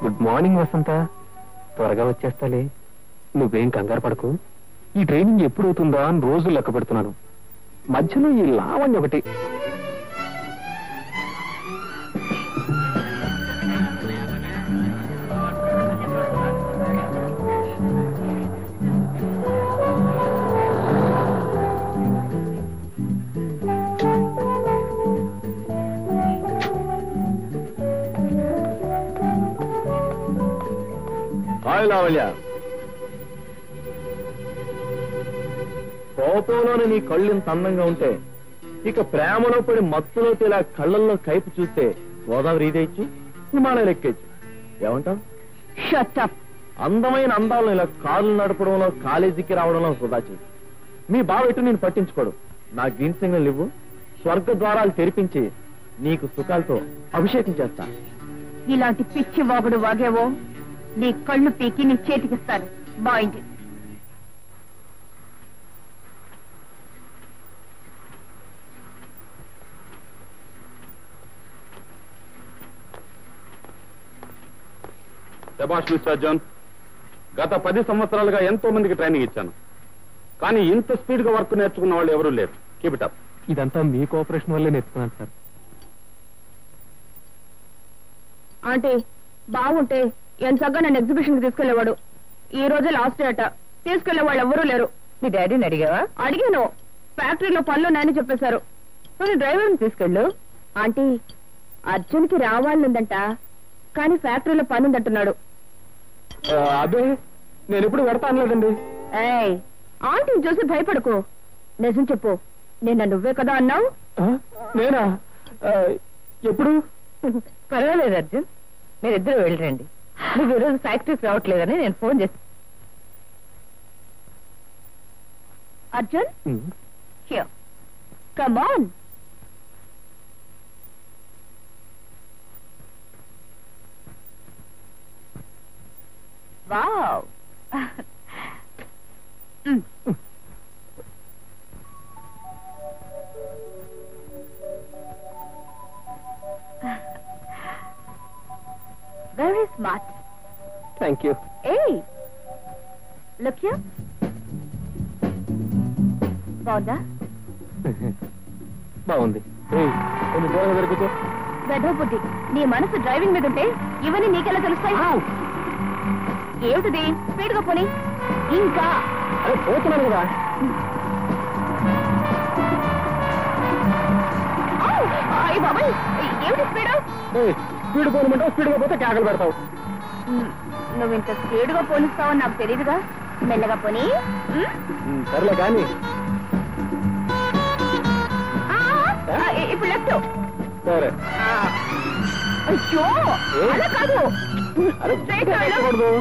Good morning వసంత. త్వరగా వచ్చేస్తాలే, నువ్వేం కంగారు పడకు. ఈ ట్రైనింగ్ ఎప్పుడు అవుతుందా అని రోజులు లెక్క పెడుతున్నాను. మధ్యలో ఈ లావణ్య ఒకటి. హాయ్ లావణ్య, కోపంలోనే నీ కళ్ళు ఇంత అందంగా ఉంటే ఇక ప్రేమలో పడి మత్తులో ఇలా కళ్ళల్లో కైపు చూస్తే గోదావరి ఈదేయచ్చు, హిమాలయాలు ఎక్కేచ్చు. ఏమంటావు? అందమైన అందాలను ఇలా కార్లు నడపడంలో, కాలేజీకి రావడంలో వృధా చేయి. మీ బావెట్టు నేను పట్టించుకోడు. నా గ్రీన్ సిగ్నల్ ఇవ్వు, స్వర్గ ద్వారాలు తెరిపించి నీకు సుఖాలతో అభిషేకం చేస్తా. ఇలాంటి పిచ్చి వాగుడు వాగేవో నీ కళ్ళు పీకి నీ చేతికిస్తాను. బాయింది. శభాష్ మిస్టర్ జాన్. గత 10 సంవత్సరాలుగా ఎంతో మందికి ట్రైనింగ్ ఇచ్చాను, కానీ ఇంత స్పీడ్ గా వర్క్ నేర్చుకున్న వాళ్ళు ఎవరూ లేరు. Keep it up. ఇదంతా మీ కోఆపరేషన్ వల్లే నేర్చుకున్నాను సార్. ఆంటీ బాగుంటే ఎంతగా నన్ను ఎగ్జిబిషన్ కి తీసుకెళ్లేవాడు. ఈ రోజు లాస్ట్ అట. తీసుకెళ్లే వాళ్ళు ఎవరూ లేరు. మీ డాడీని అడిగావా? అడిగాను. ఫ్యాక్టరీలో పనులు నాని చెప్పేశారు. డ్రైవర్ని తీసుకెళ్ళు. ఆంటీ అర్జున్ కి రావాలనుందంట, కానీ ఫ్యాక్టరీలో పని ఉందంటున్నాడు. అదే నేను ఎప్పుడు పెడతా అనలేదండి. ఏయ్, ఆంటీని చూసి భయపడుకో. నిజం చెప్పు, నిన్న నువ్వే కదా అన్నావు. నేనా? ఎప్పుడు? పర్వాలేదు అర్జున్, మీరిద్దరు వెళ్ళరండి. నువ్వు ఈరోజు ఫ్యాక్టరీకి రావట్లేదని నేను ఫోన్ చేస్తాను. Arjun, here come on. Wow. Very smart. Thank you. Hey, look here. బాగుందా? బాగుంది. కొంచెం దూరంగా దొరుకుతూ. వెధవబుద్ధి, నీ మనసు డ్రైవింగ్ మీద ఉంటే ఇవన్నీ నీకెలా తెలుస్తాయి? ఏమిటిది? స్పీడ్ గా పోనీ. ఇంకా అరే పోతున్నాను కదా. బాబాయ్, ఏమిటి స్పీడ్? స్పీడ్ పోనమంటావు, స్పీడ్ గా పోతే కేకలు పెడతావు. నువ్వు ఇంత స్పీడ్ గా పోనిస్తావని నాకు తెలియదుగా. మెల్లగా పోనీ. సర్లే కానీ. ఇప్పుడు లెఫ్ట్. సరే. అయ్యో అలా కాదు. స్ట్రైట్ గా వెళ్ళకూడదు.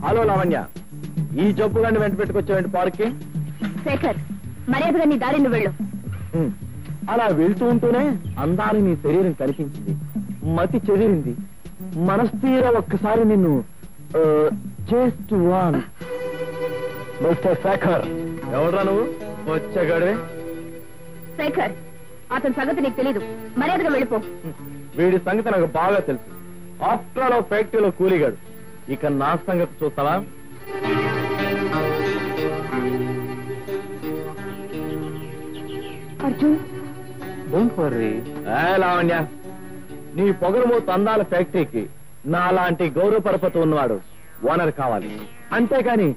హలో లావణ్య, ఈ జబ్బు గాని వెంట పెట్టుకొచ్చావంటి పార్క్కి? శేఖర్, మర్యాదగా నీ దారిని వెళ్ళు. అలా వెళ్తూ ఉంటూనే అందాన్ని నీ శరీరం కనిపించింది, మతి చెదిరింది, మనస్థీర ఒక్కసారి నిన్ను జస్ట్ వన్. మిస్టర్ శేఖర్. ఎవడ్రా నువ్వు? వచ్చాగాడే. శేఖర్, అతని సంగతి నీకు తెలీదు. మర్యాదగా వెళ్ళిపో. వీడి సంగతి నాకు బాగా తెలుసు. ఆఫ్టర్ ఆల్ ఫ్యాక్టరీలో కూలిగాడు. ఇక నా సంగతి చూస్తావా? Arjun, don't worry. లావణ్య, నీ పొగరుమూత అందాల ఫ్యాక్టరీకి నా లాంటి గౌరవ పరపతి ఉన్నవాడు ఓనర్ కావాలి. అంతేకాని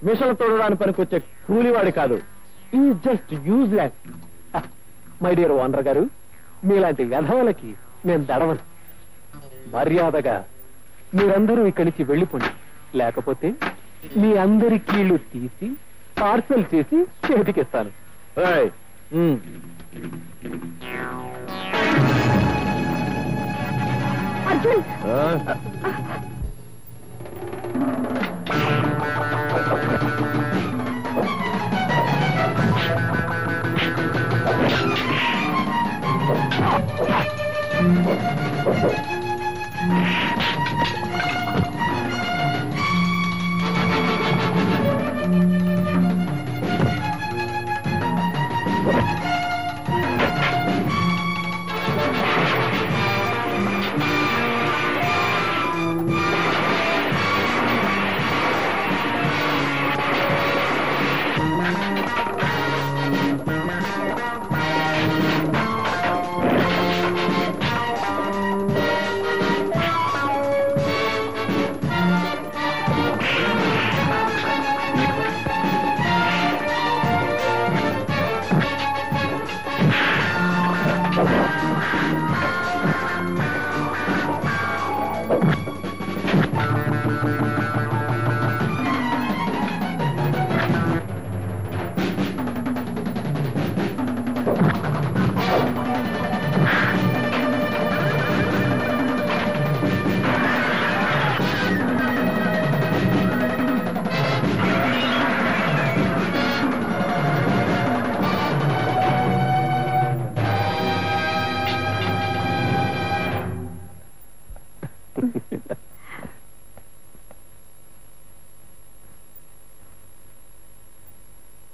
మిషన్లు తోడడానికి పనికొచ్చే కూలివాడి కాదు. ఈ just useless. My dear owner గారు, మీలాంటి వ్యధవలకి నేను దడవను. మర్యాదగా మీరందరూ ఇక్కడి నుంచి వెళ్ళిపోండి, లేకపోతే మీ అందరి కీళ్లు తీసి పార్సల్ చేసి చేతికిస్తాను. అర్జున్,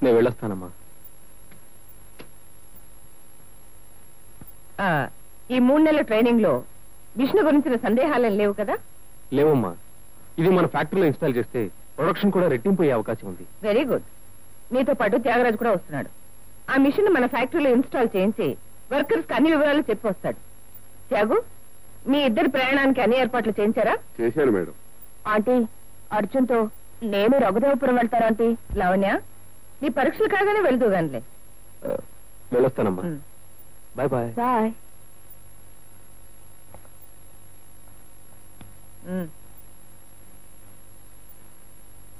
నేను వెళ్ళొస్తానమ్మా. ఈ 3 నెలల ట్రైనింగ్ లో విష్ణు గురించిన సందేహాలేం లేవు కదా? లేవమ్మా. ఇది మన ఫ్యాక్టరీలో ఇన్స్టాల్ చేస్తే ప్రొడక్షన్ కూడా రెట్టింపు అయ్యే అవకాశం ఉంది. Very good. మీతో పాటు త్యాగరాజు కూడా వస్తున్నాడు. ఆ మిషన్ మన ఫ్యాక్టరీలో ఇన్స్టాల్ చేయించి వర్కర్స్ కి అన్ని వివరాలు చెప్పి వస్తాడు. త్యాగు, మీ ఇద్దరి ప్రయాణానికి అన్ని ఏర్పాట్లు చేయించారా? చేశాను మేడం. ఆంటీ, అర్జున్తో నేను రఘుదేవపురం వెళ్తారా ఆంటీ? లావణ్య, నీ పరీక్షలు కాగానే వెళ్తూ గానిలే. వెళ్ళొస్తానమ్మా. Bye bye. బాయ్.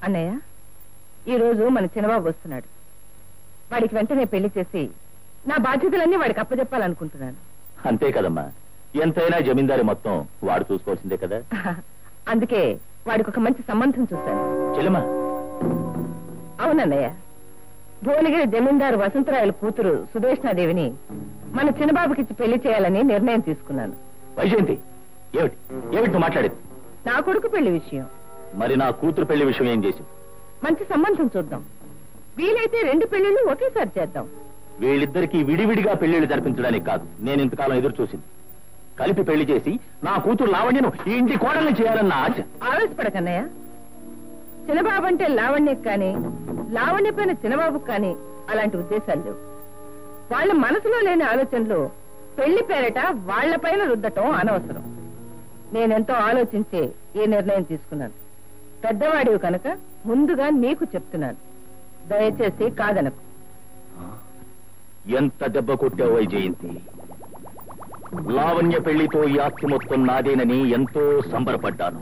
అన్నయ్య, ఈ రోజు మన చిన్నబాబు వస్తున్నాడు. వాడికి వెంటనే పెళ్లి చేసి నా బాధ్యతలన్నీ వాడికి అప్పచెప్పాలనుకుంటున్నాను. అంతే కదమ్మా, ఎంతైనా జమీందారి మొత్తం వాడు చూసుకోవాల్సిందే కదా. అందుకే వాడికి ఒక మంచి సంబంధం చూశాను. చెల్లెమ్మా? అవునన్నయ్య, భువనగిరి జమీందారు వసంతరాయల కూతురు సుదేష్ణాదేవిని మన చిన్నబాబుకిచ్చి పెళ్లి చేయాలని నిర్ణయం తీసుకున్నాను. వైజయంతి, ఏమిటి ఏమిటి మాట్లాడేది? నా కొడుకు పెళ్లి విషయం. మరి నా కూతురు పెళ్లి విషయం ఏం చేసి? మంచి సంబంధం చూద్దాం. వీలైతే 2 పెళ్లిళ్ళు ఒకేసారి చేద్దాం. వీళ్ళిద్దరికీ విడివిడిగా పెళ్లిళ్ళు జరిపించడానికి కాదు నేను ఇంతకాలం ఎదురు చూసింది. కలిపి పెళ్లి చేసి నా కూతురు లావణ్యను ఈ ఇంటి కోడల్ని చేయాలన్న ఆశ. ఆవేశపడకన్నయ్య. చిన్నబాబు అంటే లావణ్యకు కానీ, లావణ్య పైన చిన్నబాబుకు కానీ అలాంటి ఉద్దేశాలు లేవు. వాళ్ళ మనసులో లేని ఆలోచనలు పెళ్లి పేరట వాళ్లపైన రుద్దటం అనవసరం. నేనెంతో ఆలోచించే ఈ నిర్ణయం తీసుకున్నాను. పెద్దవాడివి కనుక ముందుగా నీకు చెప్తున్నాను. దయచేసి కాదనకు. ఎంత దెబ్బ కొట్టావు వైజయంతి. లావణ్య పెళ్లితో ఈ ఆస్తి మొత్తం నాదేనని ఎంతో సంబరపడ్డాను.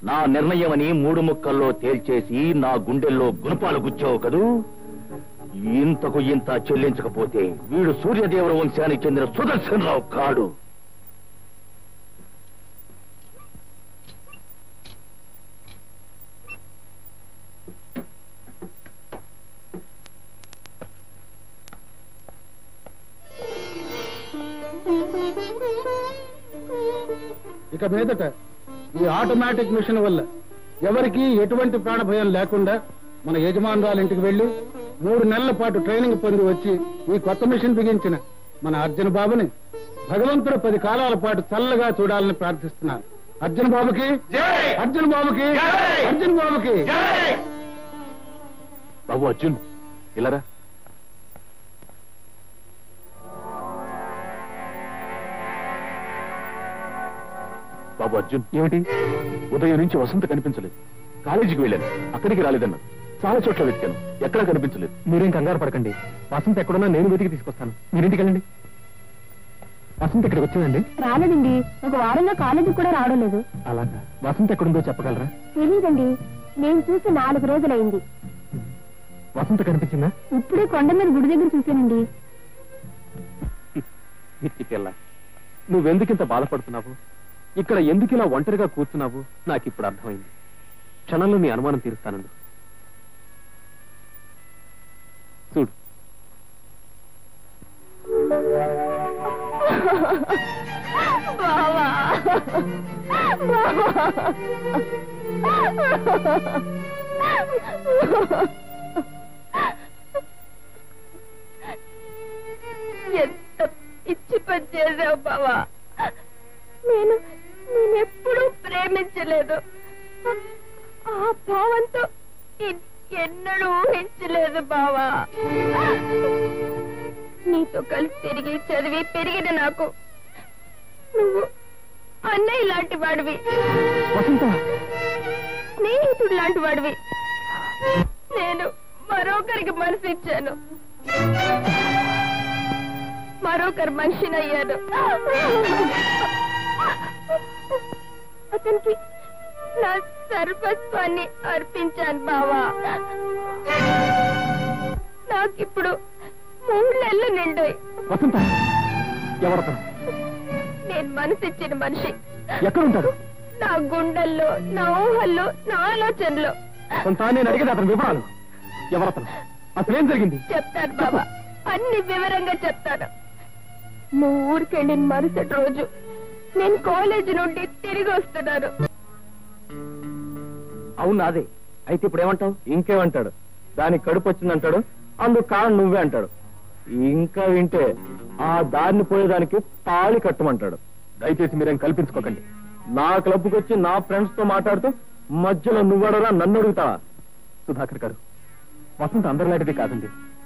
నా నిర్ణయమని 3 ముక్కల్లో తేల్చేసి నా గుండెల్లో గుణపాలు గుచ్చావు కదూ. ఇంతకు ఇంత చెల్లించకపోతే వీడు సూర్యదేవర వంశానికి చెందిన సుదర్శనరావు కాడు. ఇక మీదట ఈ ఆటోమేటిక్ మిషన్ వల్ల ఎవరికీ ఎటువంటి ప్రాణ భయం లేకుండా మన యజమానురాలు ఇంటికి వెళ్లి 3 నెలల పాటు ట్రైనింగ్ పొంది వచ్చి ఈ కొత్త మిషన్ బిగించిన మన అర్జున్ బాబుని భగవంతుడు 10 కాలాల పాటు చల్లగా చూడాలని ప్రార్థిస్తున్నాను. అర్జున్ బాబుకి అర్జున్ బాబుకి అర్జున్ బాబుకి. బాబు అర్జున్, ఇలారా. బాబు అర్జున్, ఏమిటి? ఉదయం నుంచి వసంత కనిపించలేదు. కాలేజీకి వెళ్ళాను, అక్కడికి రాలేదన్నా. చాలా చోట్ల వెతికాను, ఎక్కడా కనిపించలేదు. మీరేం కంగారు పడకండి. వసంత ఎక్కడున్నా నేను వెతికి తీసుకొస్తాను. మీరింటికి వెళ్ళండి. వసంత ఇక్కడికి వచ్చిందండి? రాలేదండి. ఒక వారంగా కాలేజీకి కూడా రావడం లేదు. అలాగా? వసంత ఎక్కడుందో చెప్పగలరా? తెలీదండి. నేను చూసి 4 రోజులైంది. వసంత కనిపించిందా? ఇప్పుడే కొండ మీద గుడి దగ్గర చూశానండి. ఇట్టికెళ్ళా, నువ్వెందుకింత బాధపడుతున్నావు? ఇక్కడ ఎందుకు ఇలా ఒంటరిగా కూర్చున్నావు? నాకిప్పుడు అర్థమైంది. క్షణంలో నీ అనుమానం తీరుస్తానండి. చూడు, ఎంత పిచ్చి పని చేసావు బావా. నేనెప్పుడూ ప్రేమించలేదు. ఆ భావంతో ఎన్నడూ ఊహించలేదు బావా. నీతో కలిసి తిరిగి చదివి పెరిగిన నాకు నువ్వు అన్నయ్య లాంటి వాడివి, స్నేహితుడు లాంటి వాడివి. నేను మరొకరికి మనసు ఇచ్చాను. మా మరొకరు మనిషిని అయ్యాను. అతనికి నా సర్వస్వాన్ని అర్పించాను బావా. నాకిప్పుడు 3 నెలలు నిండాయి. వసంత ఎవరతను? నేను మనసిచ్చిన మనిషి. ఎక్కడుంటాడు? నా గుండెల్లో, నా ఊహల్లో, నా ఆలోచనలో. వసంత, నేను అడిగేది అతని వివరాలు. ఎవరతను? అసలు ఏం జరిగింది? చెప్తాను బాబా, అన్ని వివరంగా చెప్తాను. నువ్వు ఊరికెళ్ళిన మరుసటి రోజు నేను కాలేజీ నుండి తిరిగి వస్తున్నాను. అవును అదే. అయితే ఇప్పుడు ఏమంటావు? ఇంకేమంటాడు? దానికి కడుపు వచ్చిందంటాడు, అందుకు కారణం నువ్వే అంటాడు. ఇంకా వింటే ఆ దారిని పోయేదానికి తాళి కట్టమంటాడు. దయచేసి మీరేం కల్పించుకోకండి. నా క్లబ్కి వచ్చి నా ఫ్రెండ్స్ తో మాట్లాడుతూ మధ్యలో నువ్వడరా నన్ను అడుగుతావా? సుధాకర్ గారు, వసంత అందరిలాంటిది కాదండి.